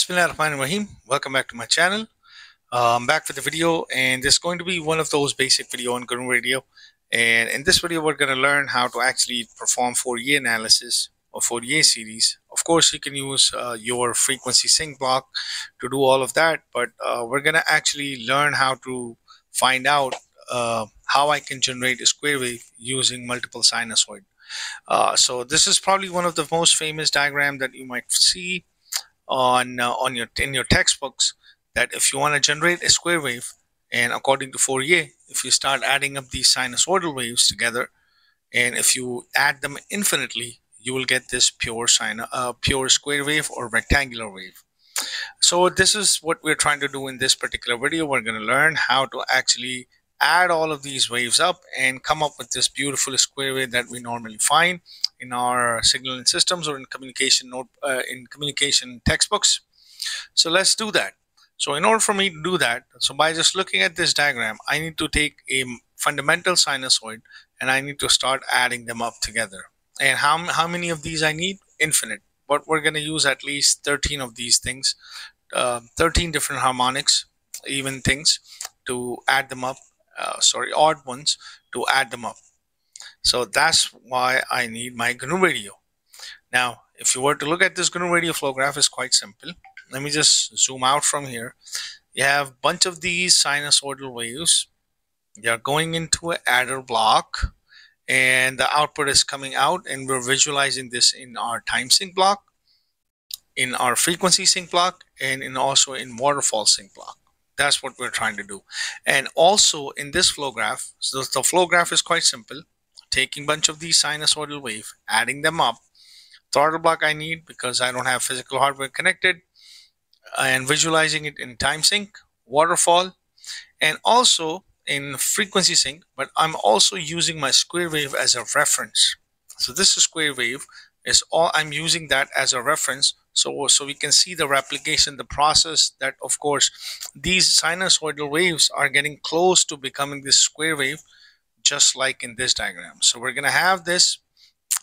Bismillahirrahmanirrahim. Welcome back to my channel. I'm back with a video, and this is going to be one of those basic video on GNU Radio. And in this video, we're going to learn how to actually perform Fourier analysis or Fourier series. Of course, you can use your frequency sync block to do all of that, but we're going to actually learn how to find out how I can generate a square wave using multiple sinusoid. So this is probably one of the most famous diagram that you might see in your textbooks, that if you want to generate a square wave, and according to Fourier, if you start adding up these sinusoidal waves together, and if you add them infinitely, you will get this pure square wave or rectangular wave. So this is what we're trying to do in this particular video. We're going to learn how to actually add all of these waves up and come up with this beautiful square wave that we normally find in our signaling systems or in communication textbooks. So let's do that. So in order for me to do that, so by just looking at this diagram, I need to take a fundamental sinusoid and I need to start adding them up together. And how many of these I need? Infinite. But we're going to use at least 13 of these things, 13 different harmonics, even things, to add them up. Odd ones to add them up. So that's why I need my GNU Radio. Now, if you were to look at this GNU Radio flow graph, it's quite simple. Let me just zoom out from here. You have a bunch of these sinusoidal waves. They're going into an adder block, and the output is coming out, and we're visualizing this in our time sync block, in our frequency sync block, and also in waterfall sync block. That's what we're trying to do. And also in this flow graph, so the flow graph is quite simple. Taking a bunch of these sinusoidal wave, adding them up. Throttle block I need because I don't have physical hardware connected, and visualizing it in time sync, waterfall, and also in frequency sync, but I'm also using my square wave as a reference. So this square wave is all, I'm using that as a reference, so we can see the replication, the process, that of course these sinusoidal waves are getting close to becoming this square wave, just like in this diagram. So we're going to have this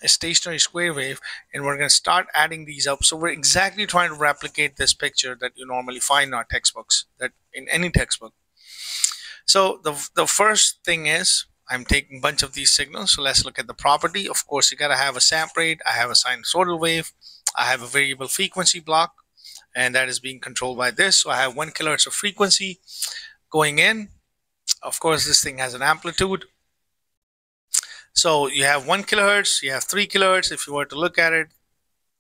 a stationary square wave, and we're going to start adding these up. So we're exactly trying to replicate this picture that you normally find in our textbooks, that in any textbook. So the first thing is I'm taking a bunch of these signals. So let's look at the property. Of course, you got to have a sample rate. I have a sinusoidal wave. I have a variable frequency block, and that is being controlled by this. So I have 1 kilohertz of frequency going in. Of course, this thing has an amplitude. So you have 1 kilohertz, you have 3 kilohertz. If you were to look at it,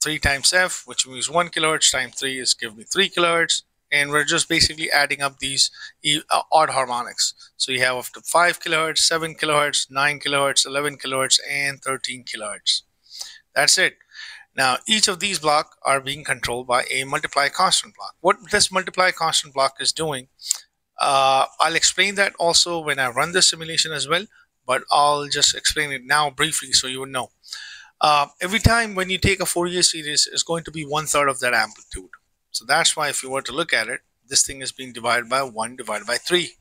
3 times f, which means 1 kilohertz times 3 is give me 3 kilohertz. And we're just basically adding up these odd harmonics. So you have up to 5 kilohertz, 7 kilohertz, 9 kilohertz, 11 kilohertz, and 13 kilohertz. That's it. Now, each of these blocks are being controlled by a multiply constant block. What this multiply constant block is doing, I'll explain that also when I run the simulation as well, but I'll just explain it now briefly so you would know. Every time when you take a Fourier series, it's going to be 1/3 of that amplitude. So that's why if you were to look at it, this thing is being divided by 1 divided by 3.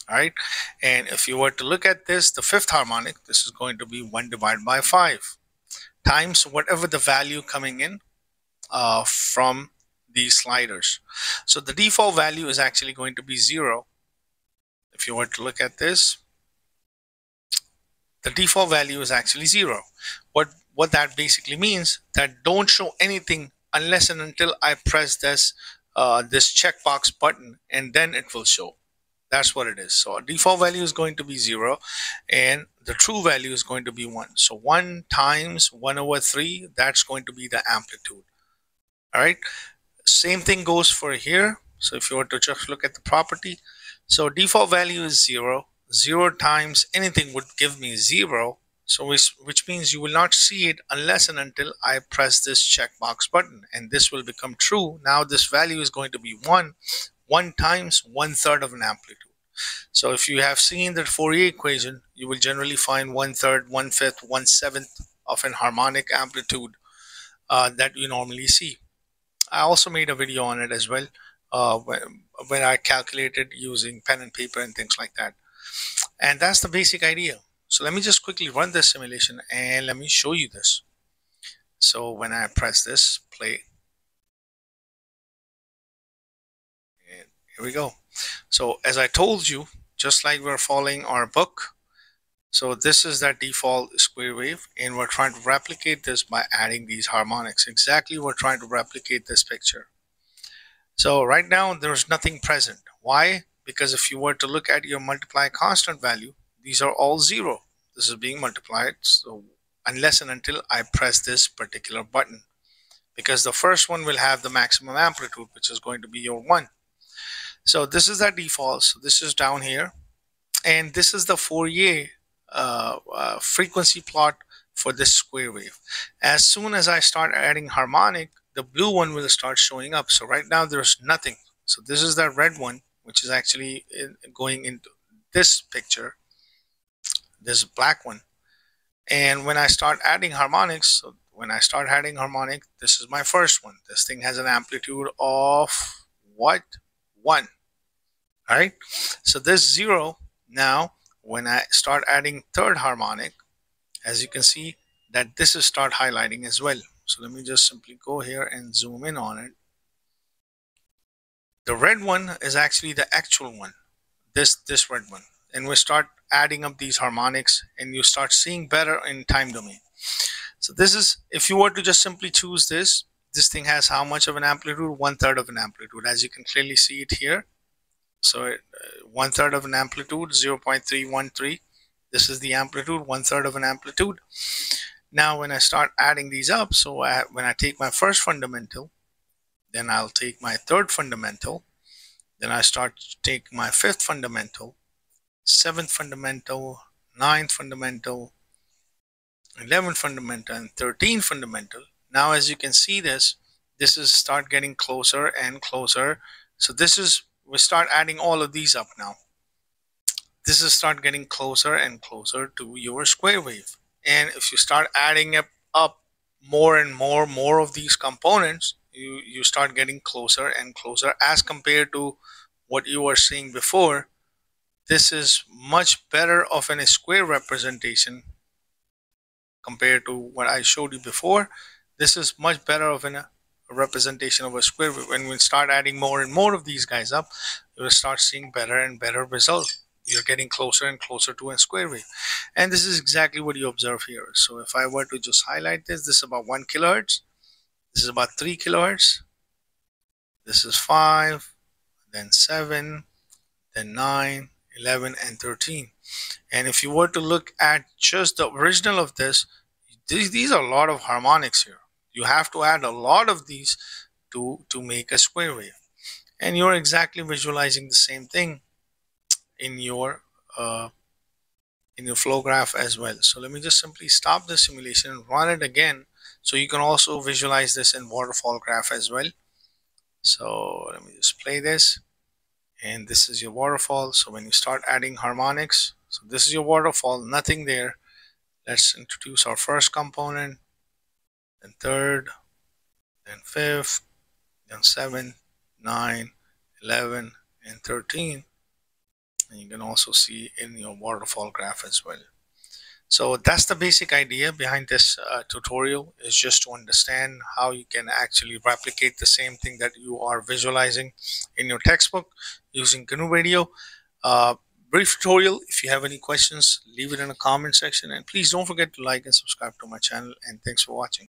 All right. And if you were to look at this, the fifth harmonic, this is going to be 1 divided by 5 times whatever the value coming in from these sliders. So the default value is actually going to be 0. If you were to look at this, the default value is actually 0. What that basically means, that don't show anything unless and until I press this checkbox button, and then it will show. That's what it is. So our default value is going to be 0, and the true value is going to be 1. So 1 times 1/3, that's going to be the amplitude. All right. Same thing goes for here. So if you were to just look at the property, so default value is 0. 0 times anything would give me 0. So which means you will not see it unless and until I press this checkbox button, and this will become true. Now this value is going to be 1. 1 times 1/3 of an amplitude. So if you have seen the Fourier equation, you will generally find 1/3, 1/5, 1/7 of an harmonic amplitude that you normally see. I also made a video on it as well when I calculated using pen and paper and things like that. And that's the basic idea. So let me just quickly run this simulation and let me show you this. So when I press this play, Here we go. So as I told you, just like we're following our book, so this is that default square wave, and we're trying to replicate this by adding these harmonics. Exactly, we're trying to replicate this picture. So right now there's nothing present. Why? Because if you were to look at your multiply constant value, these are all zero. This is being multiplied, so unless and until I press this particular button, because the first one will have the maximum amplitude, which is going to be your 1. So this is that default. So this is down here, and this is the Fourier frequency plot for this square wave. As soon as I start adding harmonic, the blue one will start showing up. So right now there's nothing. So this is the red one, which is actually going into this picture, this black one. And when I start adding harmonics, so when I start adding harmonic, this is my first one. This thing has an amplitude of what? 1. All right. So this 0. Now when I start adding third harmonic, as you can see that this is start highlighting as well. So let me just simply go here and zoom in on it. The red one is actually the actual one, this red one, and we start adding up these harmonics and you start seeing better in time domain. So this is, if you were to just simply choose this thing has how much of an amplitude? 1/3 of an amplitude, as you can clearly see it here. So 1/3 of an amplitude, 0.313. This is the amplitude, 1/3 of an amplitude. Now when I start adding these up, so when I take my first fundamental, then I'll take my third fundamental, then I start to take my fifth fundamental, 7th fundamental, 9th fundamental, 11th fundamental, and 13th fundamental. Now as you can see this is start getting closer and closer. So this is, we start adding all of these up now. This is start getting closer and closer to your square wave. And if you start adding up more and more of these components, you start getting closer and closer as compared to what you were seeing before. This is much better of a square representation compared to what I showed you before. This is much better of a representation of a square wave. When we start adding more and more of these guys up, you will start seeing better and better results. You're getting closer and closer to a square wave. And this is exactly what you observe here. So if I were to just highlight this is about 1 kilohertz. This is about 3 kilohertz. This is 5, then 7, then 9, 11, and 13. And if you were to look at just the original of this, these are a lot of harmonics here. You have to add a lot of these to make a square wave. And you're exactly visualizing the same thing in your flow graph as well. So let me just simply stop the simulation and run it again, so you can also visualize this in waterfall graph as well. So let me just play this, and this is your waterfall. So when you start adding harmonics, so this is your waterfall, nothing there. Let's introduce our first component, then third, then fifth, then 7, 9, 11, and 13. And you can also see in your waterfall graph as well. So that's the basic idea behind this tutorial, is just to understand how you can actually replicate the same thing that you are visualizing in your textbook using GNU Radio. Brief tutorial. If you have any questions, leave it in the comment section, and please don't forget to like and subscribe to my channel, and thanks for watching.